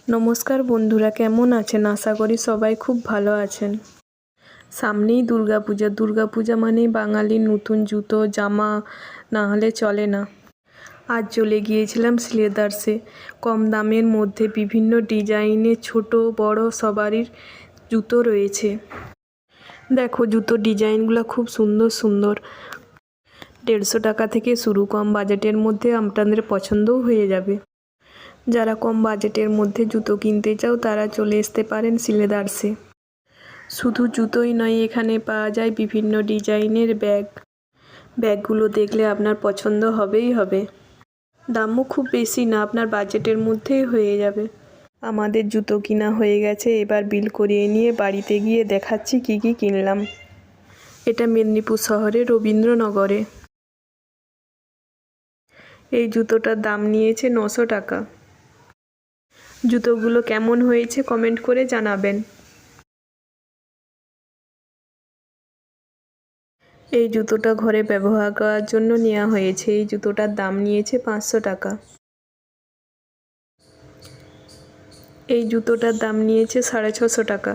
নমস্কার বন্ধুরা, কেমন আছেন? আশা করি সবাই খুব ভালো আছেন। সামনেই দুর্গাপূজা। দুর্গাপূজা মানেই বাঙালির নতুন জুতো জামা না হলে চলে না। আজ চলে গিয়েছিলাম শ্রীলেদার্সে। কম দামের মধ্যে বিভিন্ন ডিজাইনের ছোট বড় সবারই জুতো রয়েছে। দেখো, জুতোর ডিজাইনগুলো খুব সুন্দর সুন্দর। 150 টাকা থেকে শুরু। কম বাজেটের মধ্যে আপনাদের পছন্দও হয়ে যাবে। যারা কম বাজেটের মধ্যে জুতো কিনতে চাও তারা চলে আসতে পারেন শ্রীলেদার্সে। শুধু জুতোই নয়, এখানে পাওয়া যায় বিভিন্ন ডিজাইনের ব্যাগগুলো দেখলে আপনার পছন্দ হবেই হবে। দামও খুব বেশি না, আপনার বাজেটের মধ্যেই হয়ে যাবে। আমাদের জুতো কিনা হয়ে গেছে, এবার বিল করিয়ে নিয়ে বাড়িতে গিয়ে দেখাচ্ছি কি কি কিনলাম। এটা মেদিনীপুর শহরের রবীন্দ্রনগরে। এই জুতোটার দাম নিয়েছে 900 টাকা। জুতোগুলো কেমন হয়েছে কমেন্ট করে জানাবেন। এই জুতোটা ঘরে ব্যবহার করার জন্য নেওয়া হয়েছে। এই জুতোটার দাম নিয়েছে 500 টাকা। এই জুতোটার দাম নিয়েছে 650 টাকা।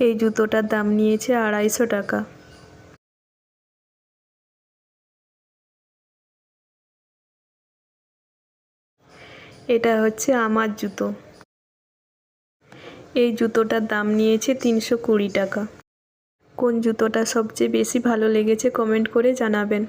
এই জুতোটার দাম নিয়েছে 250 টাকা। এটা হচ্ছে আমার জুতো। এই জুতোটার দাম নিয়েছে 320 টাকা। কোন জুতোটা সবচেয়ে বেশি ভালো লেগেছে কমেন্ট করে জানাবেন।